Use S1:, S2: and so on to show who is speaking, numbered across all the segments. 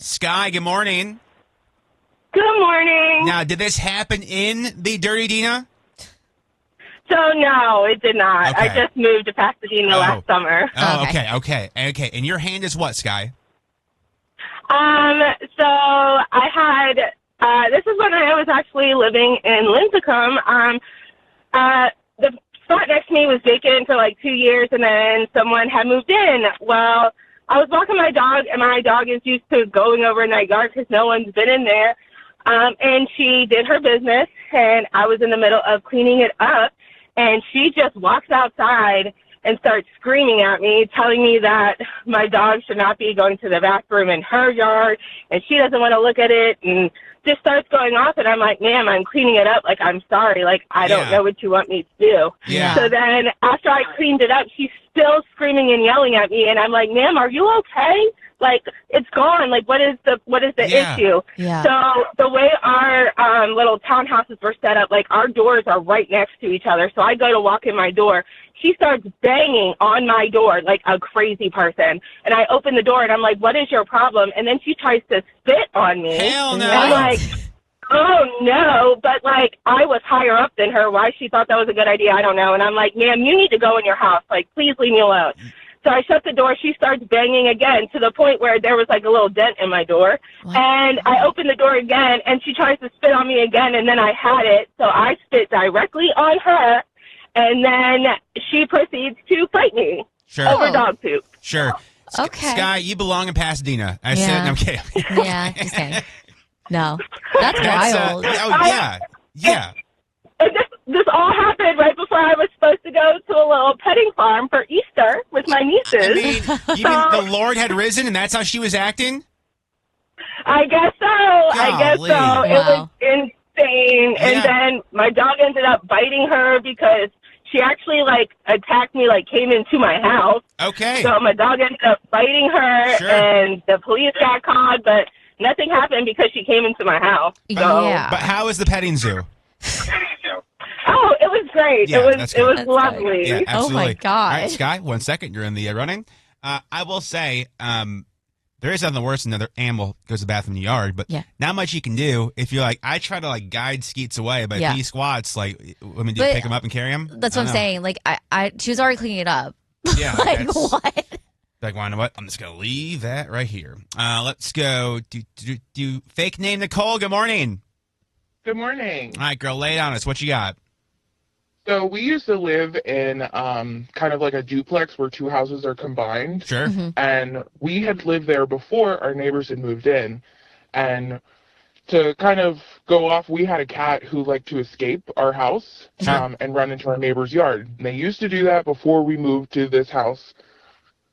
S1: Sky, good morning.
S2: Good morning.
S1: Now, did this happen in the Dirty Dina?
S2: So, no, it did not.
S1: Okay.
S2: I just moved to Pasadena last summer.
S1: Oh,
S3: Okay.
S1: okay. And your hand is what, Sky?
S2: So I had, this is when I was actually living in Lincecum. The spot next to me was vacant for like 2 years, and then someone had moved in. Well, I was walking my dog, and my dog is used to going over in that yard because no one's been in there. And she did her business, and I was in the middle of cleaning it up, and she just walks outside and starts screaming at me, telling me that my dog should not be going to the bathroom in her yard, and she doesn't want to look at it, and just starts going off, and I'm like, ma'am, I'm cleaning it up, like, I'm sorry, like, I don't know what you want me to do.
S1: Yeah.
S2: So then, after I cleaned it up, she's still screaming and yelling at me, and I'm like, ma'am, are you okay? Like, it's gone. Like, what is the issue?
S3: Yeah.
S2: So the way our little townhouses were set up, like, our doors are right next to each other. So I go to walk in my door. She starts banging on my door like a crazy person. And I open the door, and I'm like, what is your problem? And then she tries to spit on me.
S1: Hell no.
S2: And I'm like, oh, no. But, like, I was higher up than her. Why she thought that was a good idea, I don't know. And I'm like, ma'am, you need to go in your house. Like, please leave me alone. So I shut the door. She starts banging again to the point where there was like a little dent in my door.
S3: What?
S2: And I open the door again, and she tries to spit on me again, and then I had it. So I spit directly on her, and then she proceeds to fight me over dog poop.
S1: Sure.
S3: Okay.
S1: Sky, you belong in Pasadena. I
S3: Yeah.
S1: said, I'm kidding.
S3: Yeah, just kidding. No. That's wild.
S1: Yeah.
S2: And this all happened right before I was supposed to go to a little petting farm for Easter with my nieces.
S1: I mean, you mean the Lord had risen, and that's how she was acting?
S2: I guess so.
S1: Golly.
S2: It was
S3: Wow.
S2: insane.
S1: Yeah.
S2: And then my dog ended up biting her because she actually, like, attacked me, like, came into my house.
S1: Okay.
S2: So my dog ended up biting her,
S1: Sure.
S2: and the police got called, but nothing happened because she came into my house. So.
S3: Yeah.
S1: But how is the petting zoo?
S2: Oh, it was great.
S1: Yeah, that's
S2: it was
S1: good.
S2: lovely.
S1: Yeah, absolutely.
S3: Oh, my God.
S1: All right, Sky, 1 second. You're in the running. I will say there is nothing worse than another animal goes to the bathroom in the yard, but not much you can do. If you're like, I try to, like, guide Skeets away, but if he squats, like, I mean, do you pick him up and carry him?
S3: That's what I'm saying. Like, she was already cleaning it up.
S1: Yeah.
S3: Like, what?
S1: Like, why what? I'm just going to leave that right here. Let's go. Do fake name Nicole. Good morning.
S4: Good morning.
S1: All right, girl, lay it on us. What you got?
S4: So we used to live in kind of like a duplex where two houses are combined.
S1: Sure.
S3: Mm-hmm.
S4: And we had lived there before our neighbors had moved in. And to kind of go off, we had a cat who liked to escape our house and run into our neighbor's yard. And they used to do that before we moved to this house.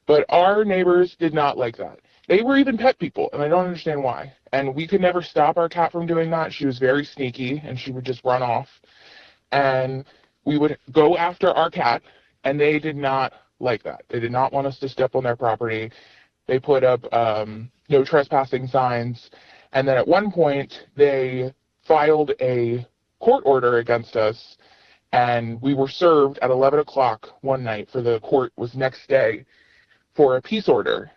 S4: But our neighbors did not like that. They were even pet people, and I don't understand why. And we could never stop our cat from doing that. She was very sneaky, and she would just run off. And we would go after our cat, and they did not like that. They did not want us to step on their property. They put up no trespassing signs. And then at one point, they filed a court order against us, and we were served at 11 o'clock one night, for the court was next day, for a peace order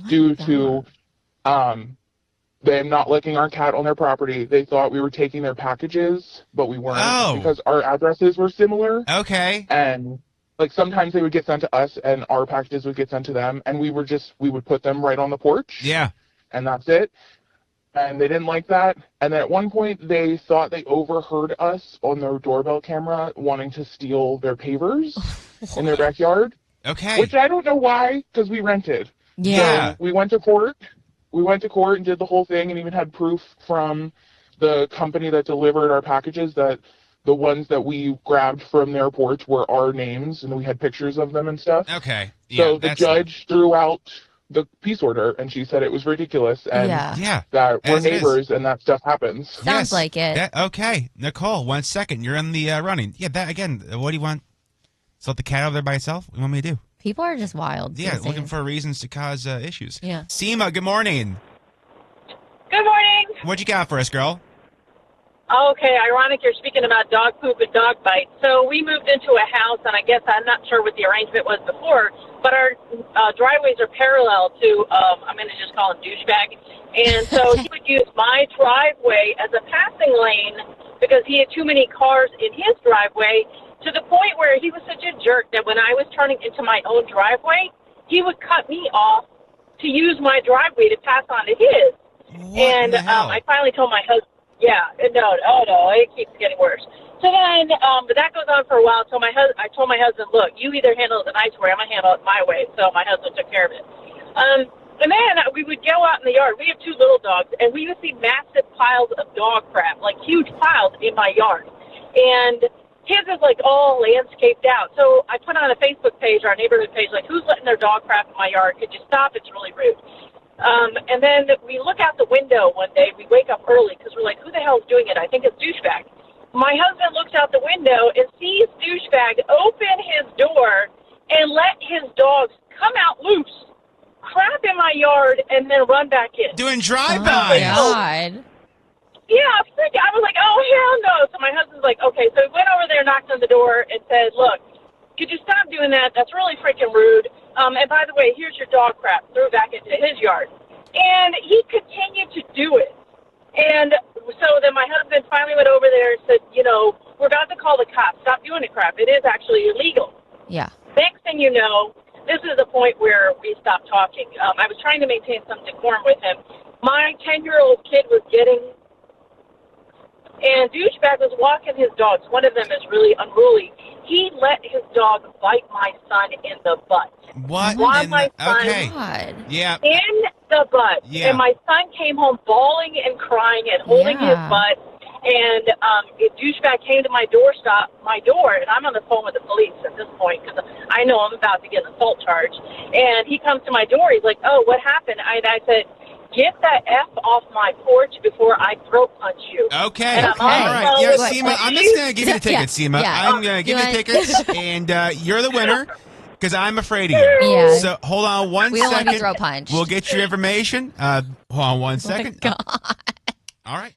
S4: due to them not liking our cat on their property. They thought we were taking their packages, but we weren't because our addresses were similar.
S1: Okay.
S4: And like sometimes they would get sent to us and our packages would get sent to them, and we would put them right on the porch.
S1: Yeah.
S4: And that's it. And they didn't like that. And then at one point they thought they overheard us on their doorbell camera wanting to steal their pavers in their backyard.
S1: Okay.
S4: Which I don't know why, because we rented.
S1: Yeah.
S4: So we went to court. We went to court and did the whole thing, and even had proof from the company that delivered our packages that the ones that we grabbed from their porch were our names, and we had pictures of them and stuff.
S1: Okay. Yeah,
S4: So the judge threw out the peace order, and she said it was ridiculous, and that we're neighbors and that stuff happens.
S3: Sounds like it.
S1: Okay. Nicole, 1 second. You're in the running. Yeah, that again, what do you want? So let the cat over there by itself? What do you want me to do?
S3: People are just wild.
S1: Yeah, looking for reasons to cause issues.
S3: Yeah.
S1: Seema, good morning.
S5: Good morning.
S1: What you got for us, girl?
S5: Okay, ironic you're speaking about dog poop and dog bites. So we moved into a house, and I guess I'm not sure what the arrangement was before, but our driveways are parallel to, I'm going to just call him douchebag. And so he would use my driveway as a passing lane because he had too many cars in his driveway, to the point where he was such a jerk that when I was turning into my own driveway, he would cut me off to use my driveway to pass on to his.
S1: What the hell?
S5: I finally told my husband, no, it keeps getting worse. So then, but that goes on for a while. So I told my husband, look, you either handle it the nice way, I'm going to handle it my way. So my husband took care of it. And then we would go out in the yard. We have 2 little dogs, and we would see massive piles of dog crap, like huge piles in my yard. And his is like all landscaped out. So I put on a Facebook page, our neighborhood page, like, who's letting their dog crap in my yard? Could you stop? It's really rude. And then we look out the window one day. We wake up early because we're like, who the hell is doing it? I think it's douchebag. My husband looks out the window and sees douchebag open his door and let his dogs come out loose, crap in my yard, and then run back in.
S1: Doing drive-bys.
S3: Oh, my God.
S5: Yeah, I was like, oh, hell no. So my husband's like, okay. So he went over there, knocked on the door, and said, look, could you stop doing that? That's really freaking rude. And by the way, here's your dog crap. Threw it back into his yard. And he continued to do it. And so then my husband finally went over there and said, we're about to call the cops. Stop doing the crap. It is actually illegal.
S3: Yeah.
S5: Next thing you know, this is the point where we stopped talking. I was trying to maintain some decorum with him. My 10-year-old kid was getting... And douchebag was walking his dogs. One of them is really unruly. He let his dog bite my son in the butt.
S1: What?
S5: Okay.
S3: God.
S1: Yeah.
S5: In the butt.
S1: Yeah.
S5: And my son came home bawling and crying and holding his butt. And douchebag came to my door, and I'm on the phone with the police at this point because I know I'm about to get an assault charge. And he comes to my door. He's like, oh, what happened? And I said, get that F off my porch before I throat punch you.
S1: Okay. All right. Yeah, Seema, I'm just going to give you the tickets, Seema.
S3: Yeah.
S1: I'm going to give you the tickets, and you're the winner because I'm afraid of you.
S3: Yeah.
S1: So hold on one
S3: We don't want to
S1: second.
S3: be throat punched.
S1: We'll get your information. Hold on one second.
S3: Oh, my God.
S1: All right.